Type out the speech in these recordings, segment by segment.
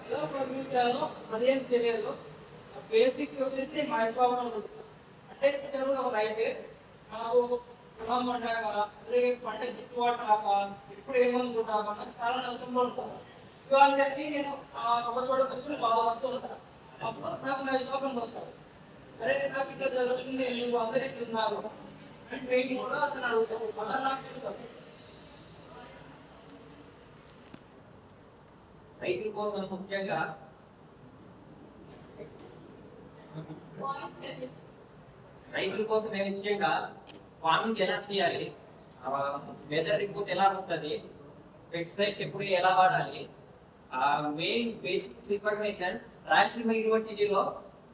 ఎలా ఫార్మింగ్ చేయాలో అదేం తెలియదు. బేసిక్స్ వచ్చేసి మా ఇష్టం అంటే ఇక్కడ ఒక రైతే నాకు పొలం పండాక అదే పంట గిట్టుబాటు రాక ఇప్పుడు ఏమనుకుంటాను చాలా నష్టంలో ఉంటాను. ఇవాళ నేను ఒక చోట వస్తే బాధపడుతూ ఉంటాను. అప్పుడు నాకు నా యోగం వస్తాను. అరే నాకు ఇట్లా జరుగుతుంది, నువ్వు అందరు ఇట్లున్నారు అండ్ ట్రైనింగ్ కూడా అతను అడుగుతాను. అలా నాకు చెప్తాను. రైతుల కోసం ముఖ్యంగా ఫార్మింగ్ ఎలా చేయాలి, వెదర్ రిపోర్ట్ ఎలా ఉంటుంది, పెస్టిసైడ్స్ ఎప్పుడు ఎలా వాడాలి, మెయిన్ బేసిక్స్ ఇన్ఫర్మేషన్ రాయలసీమ యూనివర్సిటీలో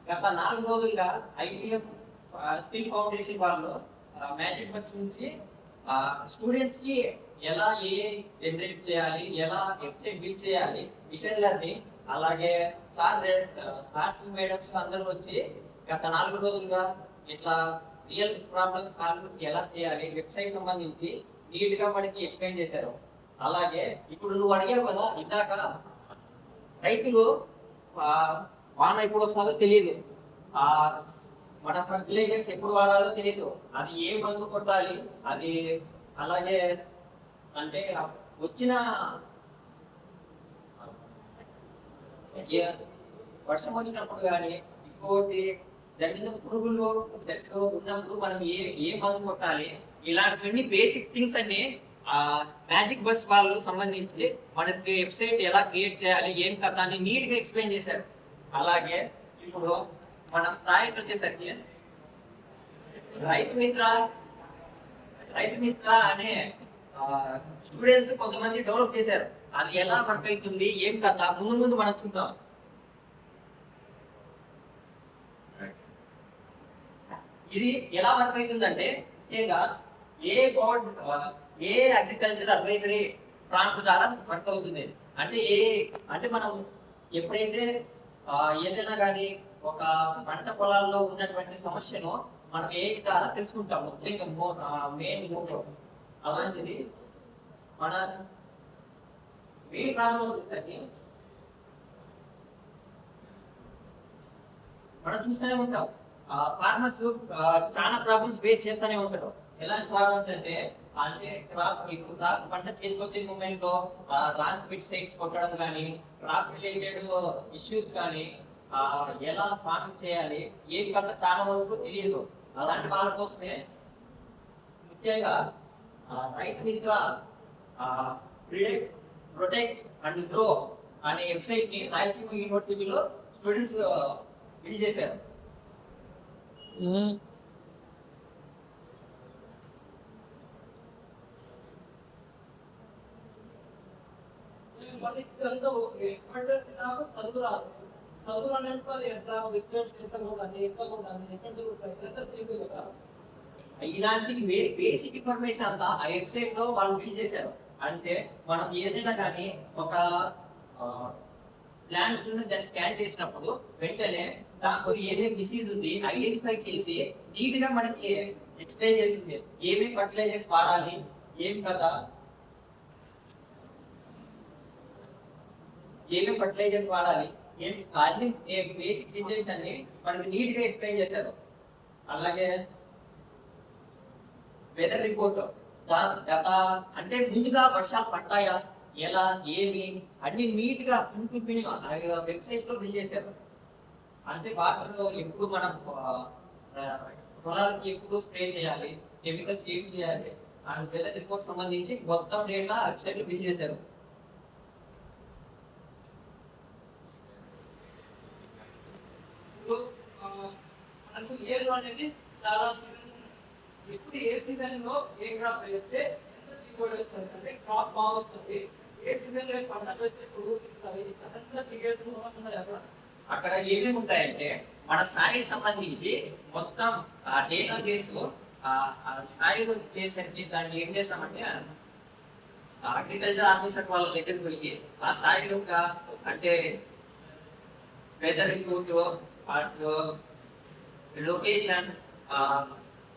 గత 4 రోజులుగా ఐటీఎం స్కిల్ ఫౌండేషన్ వాళ్ళు మ్యాజిక్ బస్ నుంచి స్టూడెంట్స్ కి ఎలా ఏ జనరేట్ చేయాలి, ఎలా వెబ్సైట్ బిల్డ్ చేయాలి, మిషన్ లెర్నింగ్, అలాగే సార్స్ మేడమ్స్ అందరూ వచ్చి గత 4 రోజులుగా ఇట్లా రియల్ ప్రాబ్లమ్స్ సాల్వ్ ఎలా చేయాలి, వెబ్సైట్ సంబంధించి నీట్ గా మనకి ఎక్స్ప్లెయిన్ చేశారు. అలాగే ఇప్పుడు నువ్వు అడిగావు కదా ఇందాక, రైతులు వాన ఎప్పుడు వస్తుందో తెలియదు, మన ఫర్టిలైజర్స్ ఎప్పుడు వాడాలో తెలియదు, అది ఏ మందు కొట్టాలి, అది అలాగే అంటే వచ్చిన వర్షం వచ్చినప్పుడు కానీ ఇంకోటి దాని మీద పురుగులు ఉన్నప్పుడు మనం ఏ మందు కొట్టాలి, ఇలాంటివన్నీ బేసిక్ థింగ్స్ అన్ని మ్యాజిక్ బస్ వాళ్ళు సంబంధించి మనకి వెబ్సైట్ ఎలా క్రియేట్ చేయాలి, ఏం కథ అని నీట్ గా ఎక్స్ప్లెయిన్ చేశారు. అలాగే ఇప్పుడు మనం ప్రాజెక్ట్ వచ్చేసరికి రైతు మిత్ర అనే స్టూడెంట్స్ కొంతమంది డెవలప్ చేశారు. అది ఎలా వర్క్ అవుతుంది, ఏం కథ ముందు మనం చూద్దాం. ఇది ఎలా వర్క్ అవుతుందంటే ముఖ్యంగా ఏ అగ్రికల్చర్ అడ్వైజరీ ప్రాంతం ద్వారా వర్క్ అవుతుంది అంటే మనం ఎప్పుడైతే ఏదైనా కానీ ఒక పంట పొలాల్లో ఉన్నటువంటి సమస్యను మనం ఏ ద్వారా తెలుసుకుంటాము, మెయిన్ మోటో. అలాంటిది మన మెయిన్ ప్రాబ్లం వచ్చేసరికి మనం చూస్తూనే ఉంటాం, ఫార్మర్స్ చాలా ప్రాబ్లమ్స్ ఫేస్ చేస్తూనే ఉంటారు. ఎలాంటి ప్రాబ్లమ్స్ అంటే పంట చేతికొచ్చే మూమెంట్ లో రాంగ్ పెస్టిసైడ్స్ కొట్టడం కానీ, క్రాప్ రిలేటెడ్ ఇష్యూస్ కానీ, ఎలా ఫార్మింగ్ చేయాలి ఏం కథ చాలా వరకు తెలియదు. అలాంటి వాళ్ళ కోసమే ముఖ్యంగా Rythu Mitra protect and grow అనే వెబ్సైట్ ని రాయలసీమ యూనివర్సిటీలో స్టూడెంట్స్ బిల్డ్ చేశారు. ఇలాంటి బేసిక్ ఇన్ఫర్మేషన్ అంతా ఆ వెబ్సైట్ లో వాళ్ళు బిల్డ్ చేశారు. అంటే మనం ఏదైనా కానీ ఒక ప్లాంట్ దాన్ని స్కాన్ చేసినప్పుడు వెంటనే దాంట్లో ఏమేమి డిసీజ్ ఉంది ఐడెంటిఫై చేసి నీట్ గా మనకి ఎక్స్ప్లెయిన్ చేస్తుంది. ఏమేమి ఫర్టిలైజర్స్ వాడాలి, ఏం కదా, ఏమేమి ఫర్టిలైజర్స్ వాడాలి, అన్ని బేసిక్ డీటెయిల్స్ అన్ని మనకి నీట్ గా ఎక్స్ప్లెయిన్ చేశారు. అలాగే వెదర్ రిపోర్ట్ అంటే ముందుగా వర్షాలు పడతాయా, ఎలా, ఏమి అన్ని నీట్ గా వెబ్సైట్ లో బిల్డ్ చేశారు. అంటే వాటర్ ఎప్పుడు మనం పొలాలకి ఎప్పుడు స్ప్రే చేయాలి, కెమికల్స్ యూజ్ చేయాలి, అండ్ వెదర్ రిపోర్ట్ సంబంధించి మొత్తం డేటా వెబ్సైట్ లో బిల్డ్ చేశారు. అనేది చాలా ఇప్పుడు ఏ సీజన్ లో ఏ క్రాప్ వేస్తే ఎంత దిగుబడి వస్తుంది, అంటే క్రాప్ బాగా వస్తుంది, ఏ సీజన్ లో పంటలు అయితే పురుగుతాయి, అదంతా క్లియర్. అక్కడ ఏమేమి ఉంటాయంటే మన స్థాయికి సంబంధించి మొత్తం డేటా బేస్ స్థాయిలో చేసేది. దాన్ని ఏం చేస్తామంటే అగ్రికల్చర్ ఆఫీసర్ వాళ్ళ దగ్గరికి వెళ్ళి ఆ స్థాయి యొక్క అంటే weather report, location,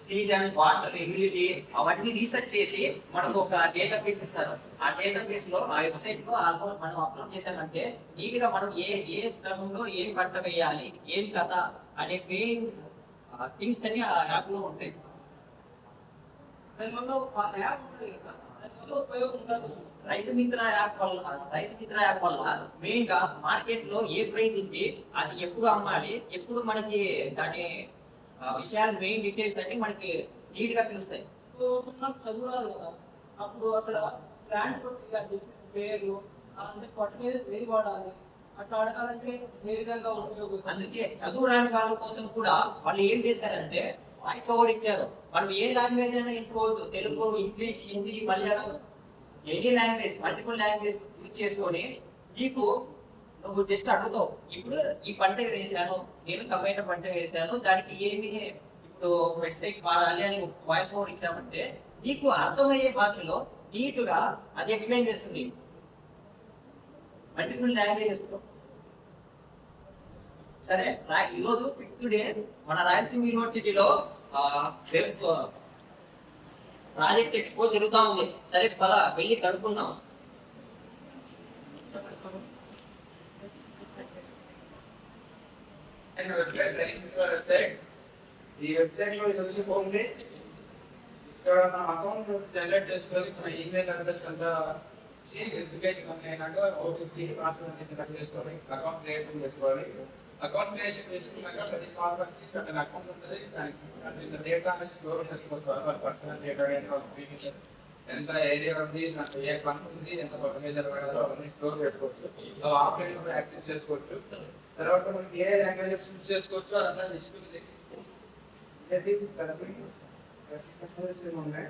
season water ability అవన్నీ రీసెర్చ్ చేసి మనకు ఒక డేటాబేస్ ఇస్తారు. ఆ డేటాబేస్ లో ఆ వెబ్సైట్ లో మనం అప్లోడ్ చేసామంటే నీట్ గా మనం ఏ స్థలంలో ఏం పంట వేయాలి ఏం కథ అనే మెయిన్ థింగ్స్ అని ఆ యాప్ లో ఉంటాయి. దానివల్ల ఒక యాప్ ఉంటుంది కదా, దానివల్ల ఉపయోగం ఉండదు. రైతు మిత్ర యాప్ వల్ల మెయిన్ గా మార్కెట్ లో ఏ ప్రైస్ ఉంది, అది ఎప్పుడు అమ్మాలి, ఎప్పుడు మనకి దాని విషయాలు మెయిన్ డీటెయిల్స్ అన్ని మనకి నీట్ గా తెలుస్తాయి. నాకు చదువు రాదు కదా, అప్పుడు అక్కడ ప్లాంట్ డిసీజ్ పేర్లు అంటే కొట్ట మీద ఏది వాడాలి అట్లా అడగాలంటే ఏ విధంగా ఉపయోగం. అందుకే చదువు రాని వాళ్ళ కోసం కూడా వాళ్ళు ఏం చేశారంటే వాయిస్ ఓవర్ ఇచ్చారు. మనం ఏ లాంగ్వేజ్ అయినా ఎంచుకోవచ్చు, Telugu, English, Hindi, Malayalam, any language, multiple language use చేసుకొని నీకు నువ్వు జస్ట్ అడుగుతావు, ఇప్పుడు ఈ పంట వేసాను, నేను టమాటా పంట వేసాను, దానికి ఏమి ఇప్పుడు పెస్టిసైడ్స్ వాడాలి అని వాయిస్ ఓవర్ ఇచ్చామంటే నీకు అర్థమయ్యే భాషలో నీట్గా అది ఎక్స్ప్లెయిన్ చేస్తుంది. Multiple languages. సరే, ఈరోజు 5th డే మన రాయలసీమ యూనివర్సిటీలో ప్రాజెక్ట్ ఎక్స్పో జరుగుతూ ఉంది. సరే పద వెళ్ళి కనుక్కుందాం. ఈ వెబ్సైట్ లో ఇది వచ్చి హోమ్ పేజ్. ఇక్కడ మన అకౌంట్ జనరేట్ చేసుకొని మన ఈమెయిల్ అడ్రస్ అంతా ఇచ్చి వెరిఫికేషన్ అయినాక ఓటీపీ పాస్వర్డ్ అనేది సెలెక్ట్ చేసుకోవాలి, అకౌంట్ క్రియేషన్ చేసుకోవాలి. అకౌంట్ క్రియేషన్ చేసుకున్నాక ప్రతి ఫార్మర్ కి సర్టన్ అకౌంట్ ఉంటుంది, దానికి డేటా అనేది స్టోర్ చేసుకోవచ్చు. వాళ్ళ పర్సనల్ డేటా కానీ వాళ్ళ ఎంత ఏరియా ఉంది, దాంట్లో ఏ పంట ఉంది, ఎంత ఫర్టిలైజర్ వాడాలో అవన్నీ స్టోర్ చేసుకోవచ్చు. అవి ఆఫ్లైన్ కూడా యాక్సెస్ చేసుకోవచ్చు. తర్వాత మనకి ఏ లాంగ్వేజెస్ యూజ్ చేసుకోవచ్చు అదంతా లిస్ట్ ఉంది. ఉన్నాయి.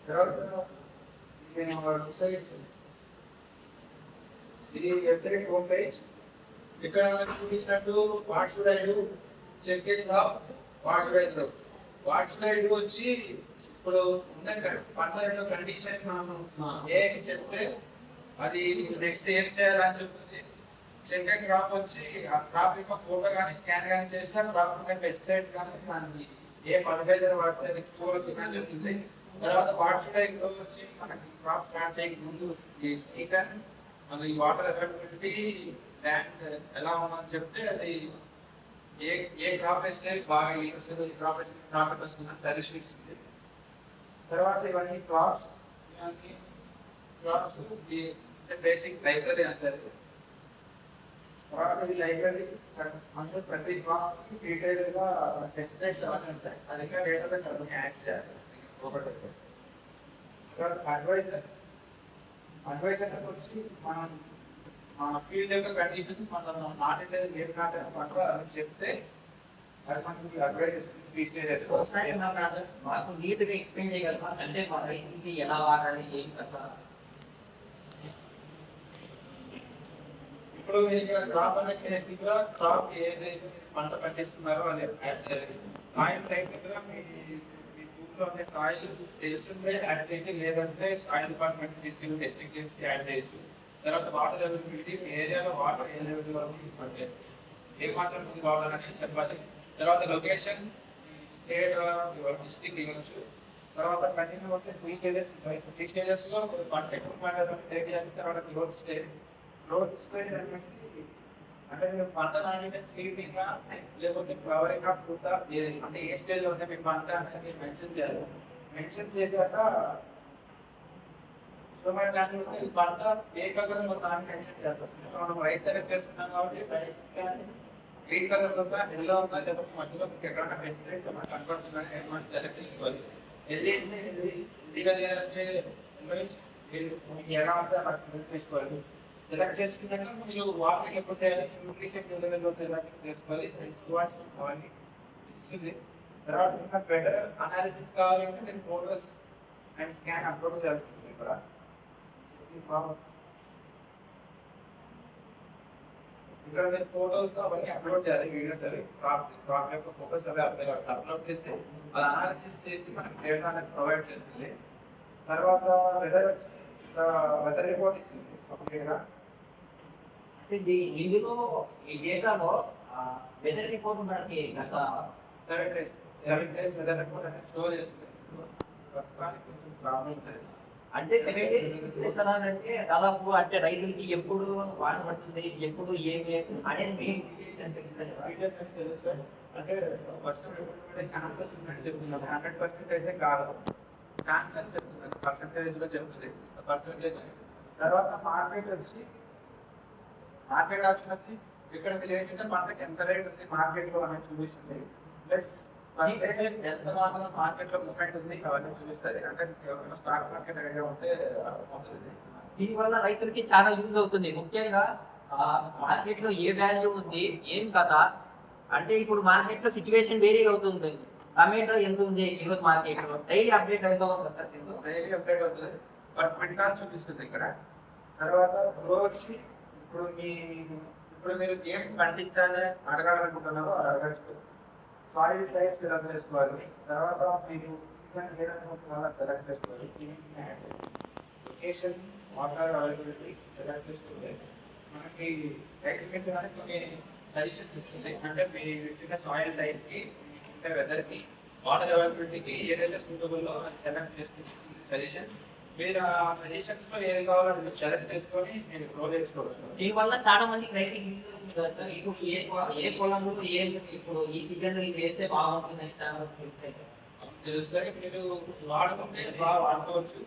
తర్వాత ఇది వెబ్సైట్ హోమ్ పేజ్. ఇక్కడ మనకి చూపించినట్టు what should I do, check it out, what should I do. What should I do వచ్చి ఇప్పుడు పంట యొక్క కండిషన్ మనం ఏమి చెప్తే అది నెక్స్ట్ ఏం చేయాలని చెప్తుంది. చెక్ అండ్ క్రాప్ వచ్చి ఆ క్రాప్ యొక్క ఫోటో కానీ స్కాన్ కానీ చేస్తే క్రాప్ యొక్క పెస్టిసైడ్స్ కానీ మనకి ఏ ఫర్టిలైజర్ వాడితే చూడాలని చెప్తుంది. తర్వాత వాట్ షుడ్ ఐ డు వచ్చి మనకి క్రాప్ స్టార్ట్ చేయక ముందు ఈ సీజన్ మన ఈ వాటర్ అవైలబిలిటీ ల్యాండ్ ఎలా ఉందని చెప్తే అది ఏ క్రాప్ వేస్తే బాగా వస్తుంది, క్రాప్ వేస్తే ప్రాఫిట్ వస్తుందని సజెషన్ ఇస్తుంది. తర్వాత ఇవన్నీ క్రాప్స్ బేసిక్ లైబ్రరీ అంటారు. తర్వాత ఈ లైబ్రరీ అంటే ప్రతి క్రాప్ డీటెయిల్ గా పెస్టిసైడ్స్ అవన్నీ ఉంటాయి, అది ఇంకా డేటాబేస్ అవన్నీ యాడ్ చేయాలి. ఒకటి తర్వాత అడ్వైజర్ వచ్చి మనం మన ఫీల్డ్ యొక్క కండిషన్ మనం నాటేది ఏం నాటారు పంట అని చెప్తే అది మనకి అడ్వైజెస్ ఒకసారి మాకు నీట్ గా ఎక్స్ప్లెయిన్ చేయగలమా, అంటే మన రైతుకి ఎలా వాడాలి ఏం కదా. ఇప్పుడు మీరు ఇక్కడ క్రాప్ అనేది కూడా క్రాప్ ఏదైతే పంట పండిస్తున్నారో అది యాడ్ చేయాలి. సాయిల్ టైప్ దగ్గర మీ భూమిలో ఉండే సాయిల్ తెలిసిందే యాడ్ చేయండి, లేదంటే సాయిల్ డిపార్ట్మెంట్ తీసుకెళ్ళి టెస్టింగ్ చేసి యాడ్ చేయొచ్చు. తర్వాత వాటర్ అవైలబిలిటీ, ఏరియాలో వాటర్ ఏ లెవెల్లో ఉంది అంటే ఏ మాత్రం కావాలని చెప్పాలి. తర్వాత లొకేషన్, స్టేట్, డిస్ట్రిక్ట్ ఇవ్వచ్చు. తర్వాత కంటిన్యూ అంటే 3 స్టేజెస్ ఉంటాయి. 3 స్టేజెస్లో పంట ఎక్కువ పంట తర్వాత గ్రోత్ స్టేజ్ అంటే మీరు పంట నాటిన సీడింగ్ లేకపోతే ఫ్లవరింగ్ ఆఫ్ ఫ్రూట్ అంటే ఏ స్టేజ్లో ఉంటే మీ పంట అనేది మెన్షన్ చేయాలి. మెన్షన్ చేశాక ఈ పంట ఏ కలర్ దాన్ని మెన్షన్ చేయాల్సి వస్తుంది. మనం రైస్ సెలెక్ట్ చేస్తున్నాం కాబట్టి రైస్ గ్రీన్ కలర్ ఉందా, ఎల్లో ఉందా, లేకపోతే మధ్యలో మీకు ఎక్కడైనా పెస్టిసైడ్స్ ఏమైనా కనపడుతుందా మనం సెలెక్ట్ చేసుకోవాలి. ఎలా ఉంటే అలా సెలెక్ట్ చేసుకోవాలి. సెలెక్ట్ చేసుకున్నాక మీరు వాటర్ ఎప్పుడు చేయాలి, న్యూట్రిషన్ లెవెల్లో ఎలా చెక్ చేసుకోవాలి, అవన్నీ ఇస్తుంది. తర్వాత ఇంకా బెటర్ అనాలిసిస్ కావాలంటే నేను ఫోటోస్ అండ్ స్కాన్ అప్లోడ్ చేయాల్సి ఉంటుంది. ఇక్కడ మీరు ఫోటోస్ అవన్నీ అప్లోడ్ చేయాలి, వీడియోస్ అవి క్రాప్ యొక్క ఫోటోస్ అవి అప్లోడ్ చేసి అది అనాలిసిస్ చేసి మనకి డేటా అనేది ప్రొవైడ్ చేస్తుంది. తర్వాత వెదర్ రిపోర్ట్ ఇస్తుంది కంప్లీట్గా. ఇందులో ఈ డేటాలో వెదర్ రిపోర్ట్ మనకి 7 days 7 days వెదర్ రిపోర్ట్ అనేది స్టోర్ చేస్తుంది. ప్రస్తుతానికి కొంచెం ప్రాబ్లం ఉంటుంది. అంటే 7 days చేస్తున్నారంటే దాదాపు అంటే రైతులకి ఎప్పుడు వాన పడుతుంది, ఎప్పుడు ఏమి అనేది మెయిన్ డీటెయిల్స్ అని తెలుస్తుంది కదా. డీటెయిల్స్ అనేది తెలుస్తుంది. అంటే వర్షం ఎప్పుడు పడే ఛాన్సెస్ ఉన్నాయని చెప్తున్నారు. 100% అయితే కాదు, ఛాన్సెస్ చెప్తున్నారు, పర్సంటేజ్లో చెప్తుంది. పర్సంటేజ్ తర్వాత మార్కెట్ ఆప్షన్ వచ్చి ఇక్కడ మీరు వేసిన పంటకి ఎంత రేట్ ఉంది మార్కెట్లో అనేది చూపిస్తుంది. ప్లస్ ఎంత మాత్రం మార్కెట్లో మూమెంట్ ఉంది అవన్నీ చూపిస్తుంది. అంటే స్టాక్ మార్కెట్ ఐడియా ఉంటే అర్థమవుతుంది. దీనివల్ల రైతులకి చాలా యూజ్ అవుతుంది. ముఖ్యంగా మార్కెట్ లో ఏ వాల్యూ ఉంది, ఏం కదా అంటే ఇప్పుడు మార్కెట్ లో సిచ్యువేషన్ వేరే అవుతుంది. టమాటో ఎంత ఉంది ఈరోజు మార్కెట్ లో డైలీ అప్డేట్ అవుతూ ఉంటుంది సార్. డైలీ అప్డేట్ అవుతుంది. బట్ క్వింటాల్ చూపిస్తుంది ఇక్కడ. తర్వాత గ్రో వచ్చి ఇప్పుడు మీరు ఏం పండించాలని అడగాలనుకుంటున్నారో అది అడగచ్చు. సాయిల్ టైప్ సెలెక్ట్ చేసుకోవాలి. తర్వాత మీరు ఏదనుకుంటున్నారో సెలెక్ట్ చేసుకోవాలి. లొకేషన్, వాటర్ అవైలబిలిటీ సెలెక్ట్ చేసుకుంటే మనకి అగ్రిమెంట్ అనేది కొన్ని సజెషన్స్ ఇస్తుంది. అంటే మీరు ఇచ్చిన సాయిల్ టైప్కి, అంటే వెదర్కి, వాటర్ అవైలబిలిటీకి ఏదైతే సూటబుల్లో అది సెలెక్ట్ చేసుకుంటుంది సజెషన్స్. మీరు ఆ సజెషన్స్ లో ఏది కావాలో అది సెలెక్ట్ చేసుకొని నేను గ్రో చేసుకోవచ్చు. దీనివల్ల చాలా మంది రైతులు యూజ్ అవుతుంది కదా సార్. ఇప్పుడు ఏ పొలంలో ఇప్పుడు ఈ సీజన్ లో ఇది వేస్తే బాగుంటుందని చాలా మంది తెలుస్తుంది. మీరు వాడుకుంటే బాగా వాడుకోవచ్చు.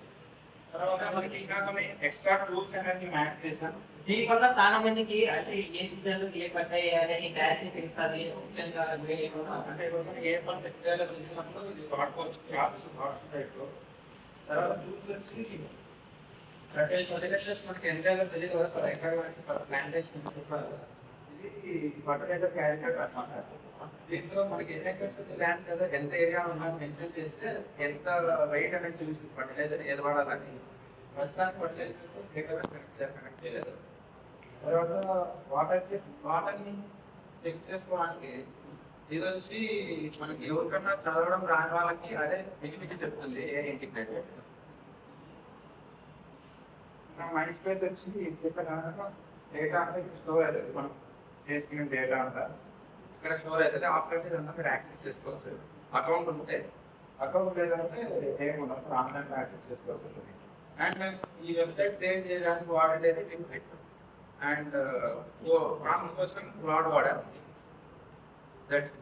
తర్వాత మనకి ఇంకా కొన్ని ఎక్స్ట్రా టూల్స్ అనేది యాడ్ చేశాను. దీనివల్ల చాలా మందికి అంటే ఏ సీజన్ లో ఏ పంట వేయాలని క్లారిటీ తెలుస్తుంది. ముఖ్యంగా అంటే ఇప్పుడు ఏ పంట పెట్టాలో తెలిసినప్పుడు ఇది వాడుకోవచ్చు. క్రాప్స్ టైప్లో. తర్వాత టూల్స్ వచ్చి ఫర్టిలైజర్స్ మనకి ఎంత తెలియదు కదా, పర్ ఎకర్ ప్లాంటేషన్. ఇది ఫర్టిలైజర్ క్యారెక్టర్ అనమాట. దీంట్లో మనకి ఎన్ని ఎకర్స్ ల్యాండ్ కదా, ఎంత ఏరియా ఉన్నది మెన్షన్ చేస్తే ఎంత వెయిట్ అనేది చూపిస్తుంది ఫర్టిలైజర్ ఏది వాడాలని. ప్రస్తుతానికి ఫర్టిలైజర్ కనెక్ట్ చేయలేదు. తర్వాత వాటర్ని చెక్ చేసుకోవడానికి ఇది వచ్చి మనకి ఎవరికన్నా చదవడం రాని వాళ్ళకి అదే మిగిలించి చెప్తుంది ఏ ఇంటిగ్రేటెడ్. మైండ్ స్పేస్ వచ్చి చెప్పిన డేటా అంతా స్టోర్ అవుతుంది. మనం చేసుకునే డేటా అంతా ఇక్కడ స్టోర్ అవుతుంది. ఆఫ్టర్ ఇదంతా మీరు యాక్సెస్ చేసుకోవచ్చు. అకౌంట్ ఉంటే, అకౌంట్ లేదంటే ఏముండదు, ఆన్లైన్ యాక్సెస్ చేసుకోవచ్చు ఉంటుంది. అండ్ మేము ఈ వెబ్సైట్ క్రియేట్ చేయడానికి వాడేది లింక్ అండ్ ప్రాంప్ట్ కోసం క్లౌడ్ వాడాము. That's it.